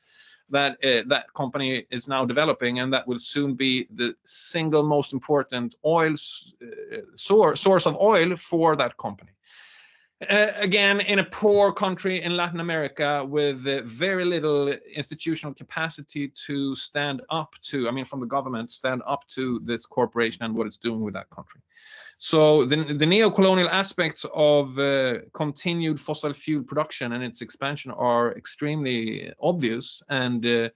that that company is now developing, and that will soon be the single most important oil source of oil for that company. Again, in a poor country in Latin America with very little institutional capacity to stand up to, I mean, from the government, stand up to this corporation and what it's doing with that country. So the neo-colonial aspects of continued fossil fuel production and its expansion are extremely obvious. And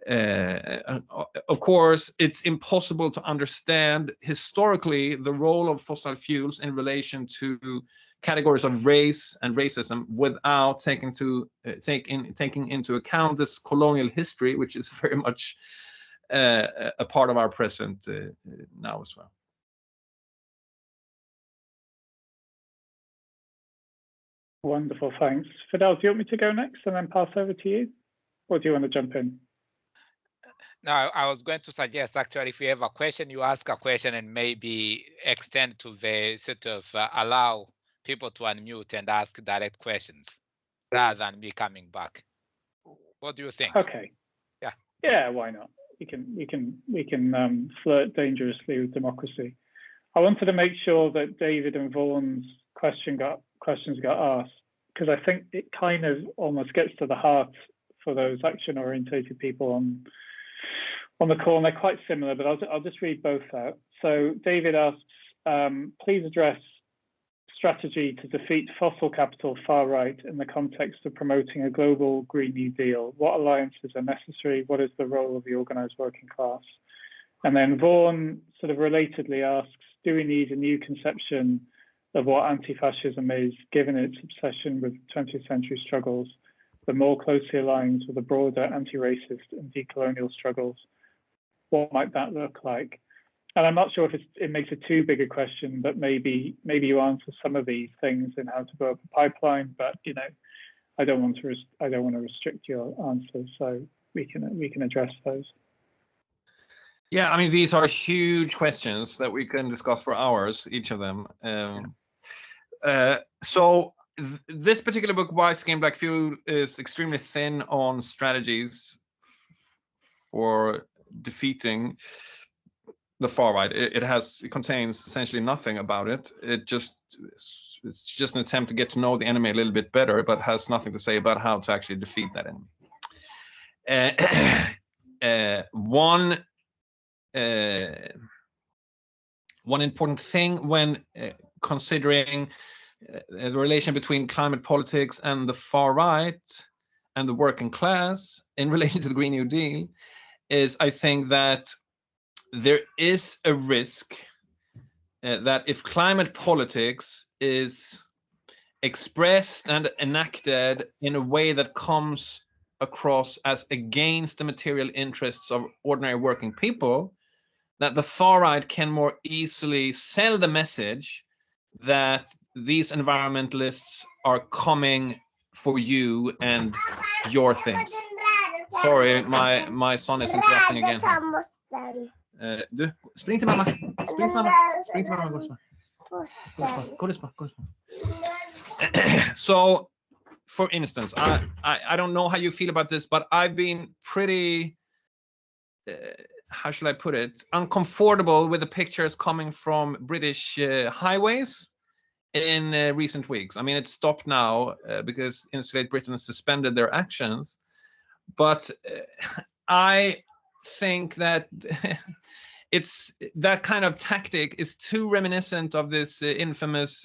of course, it's impossible to understand historically the role of fossil fuels in relation to categories of race and racism without taking into account this colonial history, which is very much a part of our present now as well. Wonderful, thanks. Fidel, do you want me to go next and then pass over to you? Or do you want to jump in? No, I was going to suggest, actually, if you have a question, you ask a question and maybe extend to the sort of allow people to unmute and ask direct questions rather than me coming back. What do you think? Okay. Yeah, why not? We can flirt dangerously with democracy. I wanted to make sure that David and Vaughan's questions got asked, because I think it kind of almost gets to the heart for those action-orientated people on on the call, and they're quite similar, but I'll just read both out. So David asks, please address strategy to defeat fossil capital far right in the context of promoting a global Green New Deal. What alliances are necessary? What is the role of the organised working class? And then Vaughan sort of relatedly asks, do we need a new conception of what anti-fascism is, given its obsession with 20th century struggles, that more closely aligns with the broader anti-racist and decolonial struggles? What might that look like? And I'm not sure if it makes it too big a question, but maybe you answer some of these things in how to build up a pipeline. But you know, I don't want to restrict your answers, so we can address those. Yeah, I mean, these are huge questions that we can discuss for hours, each of them. So this particular book, White Skin, Black Fuel, is extremely thin on strategies for defeating the far right. It contains essentially nothing about it. It's just an attempt to get to know the enemy a little bit better, but has nothing to say about how to actually defeat that enemy. One important thing when considering the relation between climate politics and the far right and the working class in relation to the Green New Deal is, I think that there is a risk that if climate politics is expressed and enacted in a way that comes across as against the material interests of ordinary working people, that the far right can more easily sell the message that these environmentalists are coming for you and your things. Sorry, my son is interrupting again. Du, spring till mamma. Spring till mamma. Spring till mamma. Gå och lyssna. So, for instance, I don't know how you feel about this, but I've been pretty, how should I put it, uncomfortable with the pictures coming from British highways in recent weeks. I mean, it's stopped now because Insulating Britain has suspended their actions. But I think that it's that kind of tactic is too reminiscent of this infamous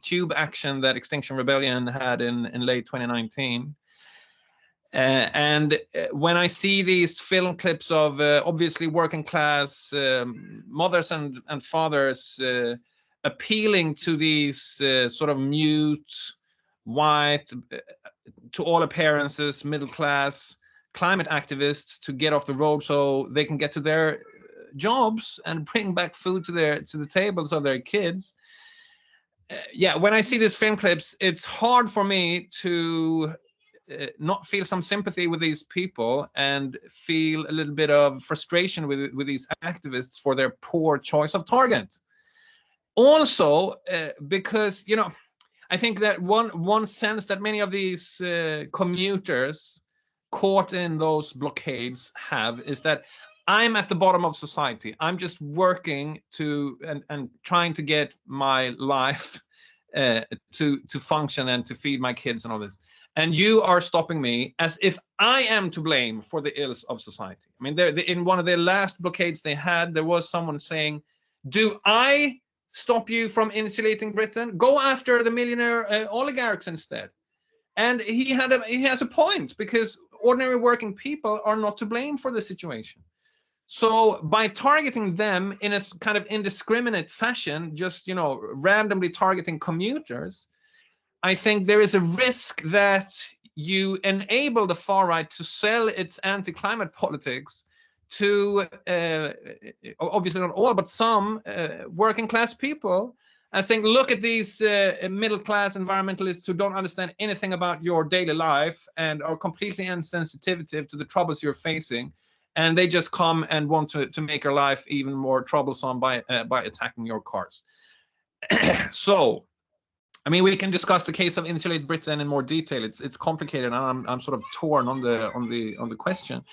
tube action that Extinction Rebellion had in late 2019. And when I see these film clips of obviously working class mothers and fathers appealing to these sort of mute, white, to all appearances, middle class climate activists to get off the road so they can get to their jobs and bring back food to the tables of their kids. Yeah, when I see these film clips, it's hard for me to not feel some sympathy with these people and feel a little bit of frustration with these activists for their poor choice of target. Also, because, you know, I think that one sense that many of these commuters caught in those blockades have is that I'm at the bottom of society. I'm just working to and trying to get my life to function and to feed my kids and all this. And you are stopping me as if I am to blame for the ills of society. I mean, in one of the last blockades they had, there was someone saying, do I stop you from insulating Britain? Go after the millionaire oligarchs instead. And he has a point, because ordinary working people are not to blame for the situation. So by targeting them in a kind of indiscriminate fashion, just, you know, randomly targeting commuters, I think there is a risk that you enable the far right to sell its anti-climate politics to, obviously not all, but some working class people, as saying, look at these middle class environmentalists who don't understand anything about your daily life and are completely insensitive to the troubles you're facing. And they just come and want to make your life even more troublesome by attacking your cars. So, I mean, we can discuss the case of Insulating Britain in more detail. It's complicated, and I'm sort of torn on the question.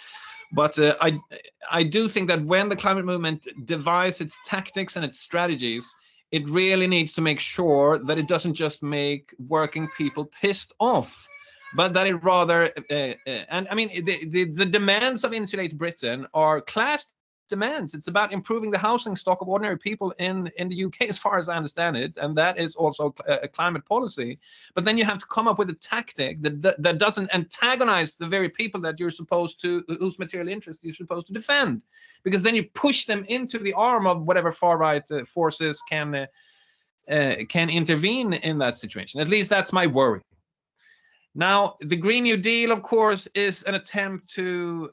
But I do think that when the climate movement devises its tactics and its strategies, it really needs to make sure that it doesn't just make working people pissed off. but that it rather, and I mean, the demands of Insulating Britain are class demands. It's about improving the housing stock of ordinary people in the UK, as far as I understand it, and that is also a climate policy. But then you have to come up with a tactic that doesn't antagonize the very people that you're supposed to, whose material interests you're supposed to defend, because then you push them into the arm of whatever far-right forces can intervene in that situation. At least that's my worry. Now, the Green New Deal, of course, is an attempt to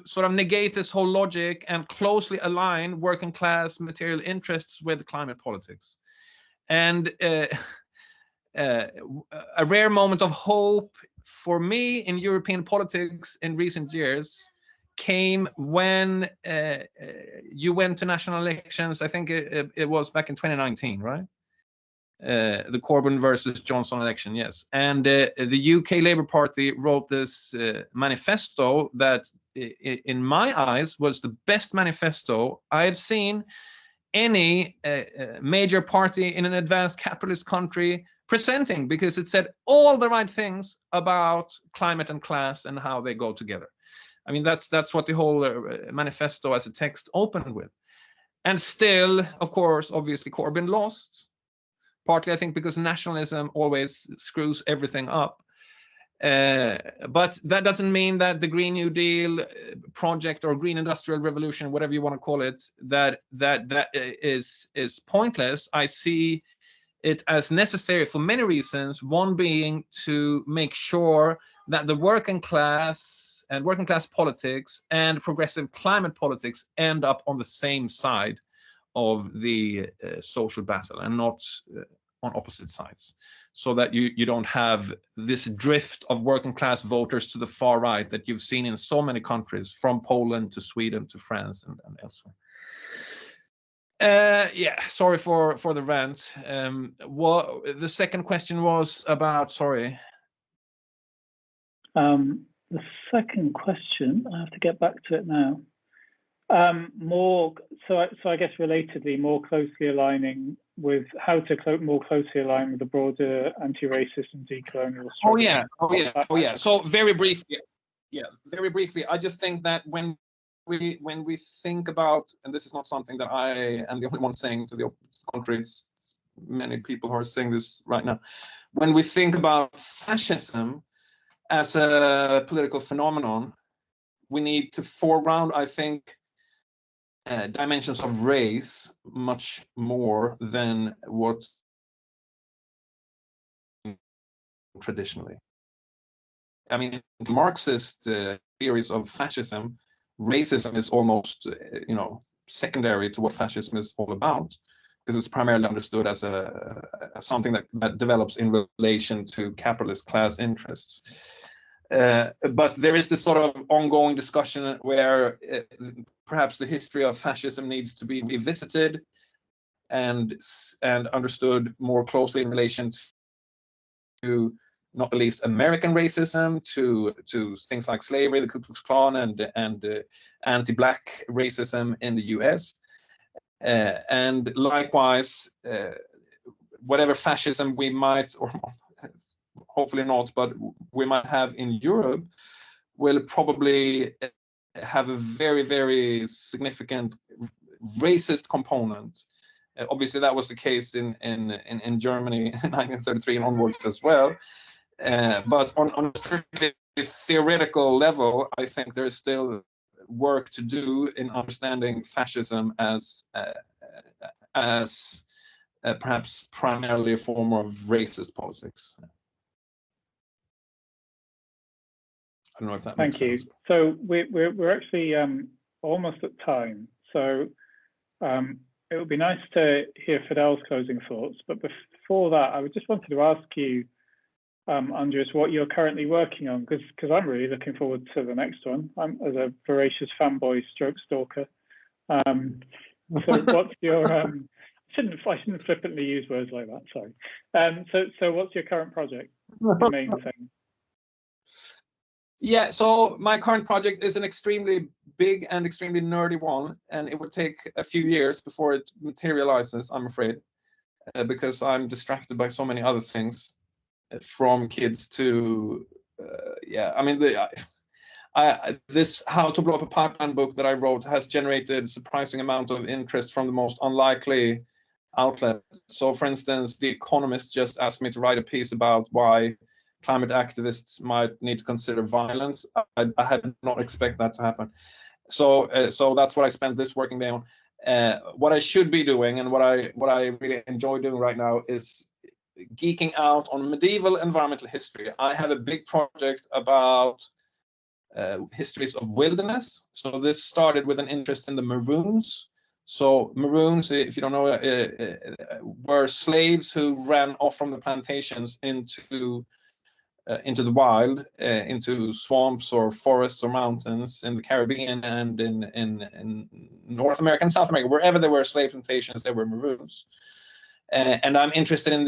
sort of negate this whole logic and closely align working class material interests with climate politics. And a rare moment of hope for me in European politics in recent years came when you went to national elections. I think it was back in 2019, right? The Corbyn versus Johnson election, yes. And the UK Labour Party wrote this manifesto that, in my eyes, was the best manifesto I've seen any major party in an advanced capitalist country presenting, because it said all the right things about climate and class and how they go together. I mean, that's what the whole manifesto as a text opened with. And still, of course, obviously, Corbyn lost. Partly, I think, because nationalism always screws everything up. But that doesn't mean that the Green New Deal project or Green Industrial Revolution, whatever you want to call it, that is pointless. I see it as necessary for many reasons. One being to make sure that the working class and working class politics and progressive climate politics end up on the same side of the social battle and not on opposite sides, so that you don't have this drift of working class voters to the far right that you've seen in so many countries, from Poland to Sweden to France and elsewhere. Yeah, sorry for the rant. What the second question was about? Sorry. The second question, I have to get back to it now. So I guess relatedly, more closely aligning with how to more closely align with the broader anti-racist and decolonial struggle. Oh yeah. So very briefly, I just think that when we think about, and this is not something that I am the only one saying to the countries, many people who are saying this right now. When we think about fascism as a political phenomenon, we need to foreground, I think, dimensions of race much more than what traditionally. I mean, in Marxist theories of fascism, racism is almost, secondary to what fascism is all about, because it's primarily understood as something that develops in relation to capitalist class interests. But there is this sort of ongoing discussion where perhaps the history of fascism needs to be revisited and understood more closely in relation to, not the least, American racism, to things like slavery, the Ku Klux Klan, and anti-black racism in the US. And likewise, whatever fascism we might, or hopefully not, but we might have in Europe, will probably have a very, very significant racist component. Obviously, that was the case in Germany in 1933 and onwards as well. But on a strictly theoretical level, I think there's still work to do in understanding fascism as perhaps primarily a form of racist politics. I don't know if that makes sense. Thank you. So we're actually almost at time. So it would be nice to hear Fidel's closing thoughts. But before that, I just wanted to ask you, Andreas, what you're currently working on, because I'm really looking forward to the next one. I'm as a voracious fanboy stroke stalker. So what's your I shouldn't flippantly use words like that. Sorry. So what's your current project? The main thing. Yeah, so my current project is an extremely big and extremely nerdy one, and it would take a few years before it materializes, I'm afraid, because I'm distracted by so many other things. from kids to I mean this How to Blow Up a Pipeline book that I wrote has generated surprising amount of interest from the most unlikely outlets. So for instance, The Economist just asked me to write a piece about why climate activists might need to consider violence. I had not expected that to happen. So that's what I spent this working day on. What I should be doing and what I really enjoy doing right now is geeking out on medieval environmental history. I have a big project about histories of wilderness. So this started with an interest in the Maroons. So Maroons, if you don't know, were slaves who ran off from the plantations into the wild, into swamps or forests or mountains in the Caribbean and in North America and South America. Wherever there were slave plantations, there were Maroons. And I'm interested in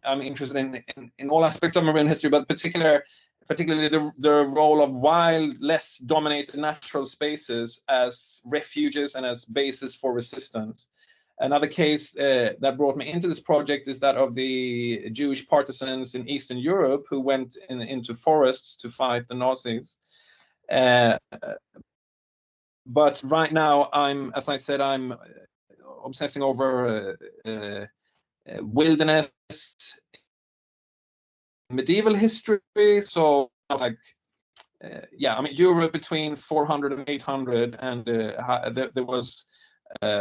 I'm interested in all aspects of Maroon history, but particularly the role of wild, less dominated natural spaces as refuges and as bases for resistance. Another case that brought me into this project is that of the Jewish partisans in Eastern Europe who went into forests to fight the Nazis. But right now, I'm obsessing over wilderness, medieval history. So I mean Europe between 400 and 800, and there was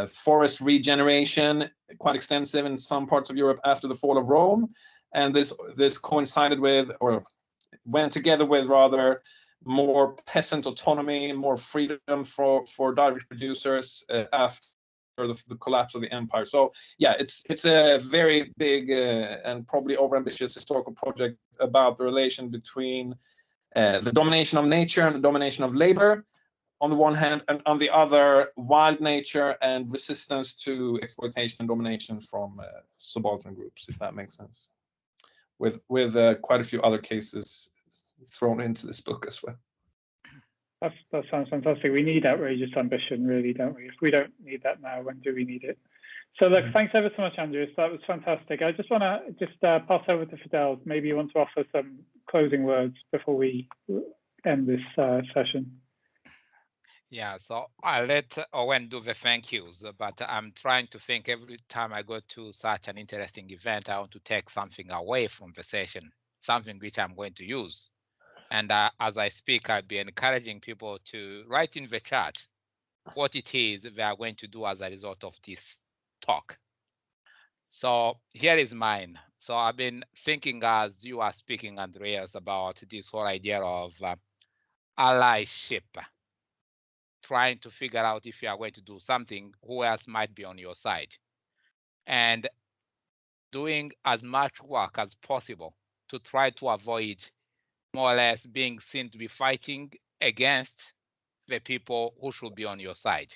forest regeneration, quite extensive in some parts of Europe after the fall of Rome, and this coincided with, or went together with rather, more peasant autonomy, more freedom for direct producers after the collapse of the empire. So yeah, it's a very big and probably overambitious historical project about the relation between the domination of nature and the domination of labor on the one hand, and on the other, wild nature and resistance to exploitation and domination from subaltern groups, if that makes sense. With quite a few other cases thrown into this book as well. That sounds fantastic. We need outrageous ambition, really, don't we? If we don't need that now, when do we need it? So look, thanks ever so much, Andreas. That was fantastic. I just want to pass over to Fidel. Maybe you want to offer some closing words before we end this session. Yeah, so I'll let Owen do the thank yous, but I'm trying to think every time I go to such an interesting event, I want to take something away from the session, something which I'm going to use. And as I speak, I'll be encouraging people to write in the chat what it is they are going to do as a result of this talk. So here is mine. So I've been thinking as you are speaking, Andreas, about this whole idea of allyship, trying to figure out if you are going to do something, who else might be on your side, and doing as much work as possible to try to avoid more or less being seen to be fighting against the people who should be on your side.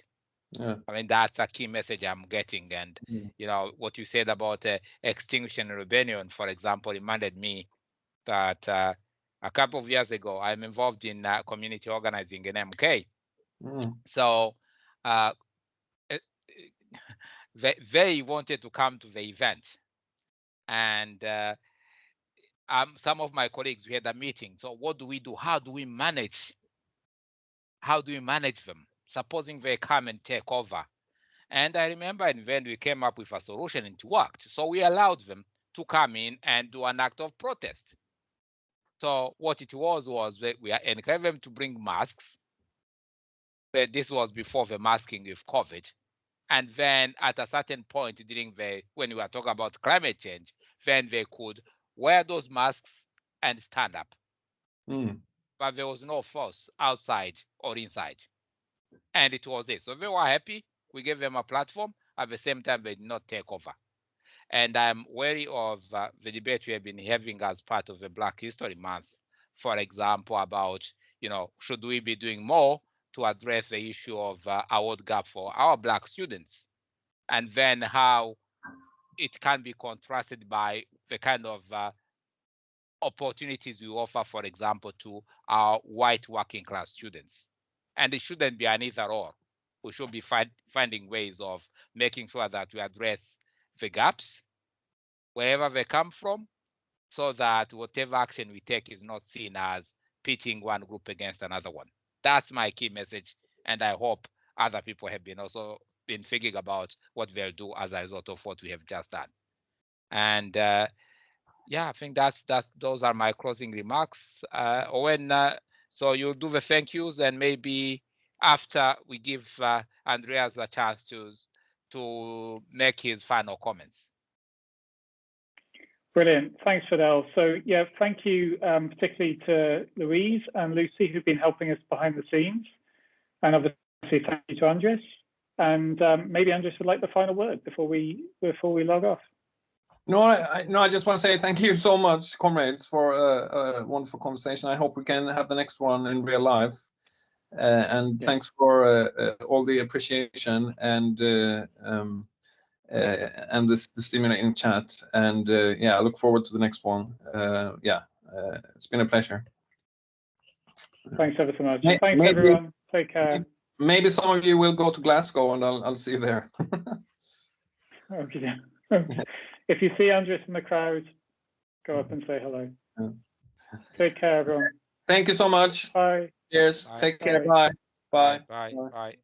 Yeah. I mean, that's a key message I'm getting. And, you know, what you said about Extinction Rebellion, for example, reminded me that a couple of years ago, I'm involved in community organizing in MK. So they wanted to come to the event. And some of my colleagues, we had a meeting. So what do we do? How do we manage them? Supposing they come and take over. And I remember when we came up with a solution, and it worked. So we allowed them to come in and do an act of protest. So what it was that we encouraged them to bring masks. But this was before the masking with COVID. And then at a certain point when we were talking about climate change, then they could wear those masks and stand up. But there was no force outside or inside. And it was it. So they were happy. We gave them a platform. At the same time, they did not take over. And I'm wary of the debate we have been having as part of the Black History Month, for example, about, you know, should we be doing more to address the issue of award gap for our Black students? And then how it can be contrasted by the kind of opportunities we offer, for example, to our white working class students. And it shouldn't be an either or. We should be finding ways of making sure that we address the gaps wherever they come from, so that whatever action we take is not seen as pitting one group against another one. That's my key message, and I hope other people have also been thinking about what they'll do as a result of what we have just done. And yeah, I think those are my closing remarks. Owen, so you'll do the thank yous, and maybe after we give Andreas a chance to make his final comments. Brilliant. Thanks, Fidel. So yeah, thank you particularly to Louise and Lucy, who've been helping us behind the scenes. And obviously thank you to Andreas. And maybe Andreas would like the final word before we log off. No, I just want to say thank you so much, comrades, for a wonderful conversation. I hope we can have the next one in real life. And thanks for all the appreciation and the stimulating chat. And yeah, I look forward to the next one. It's been a pleasure. Thanks ever so much. Thanks everyone. Take care. Maybe some of you will go to Glasgow, and I'll see you there. Okay. If you see Andreas in the crowd, go up and say hello. Yeah. Take care, everyone. Thank you so much. Bye. Cheers. Bye. Take care. Bye. Bye. Bye. Bye.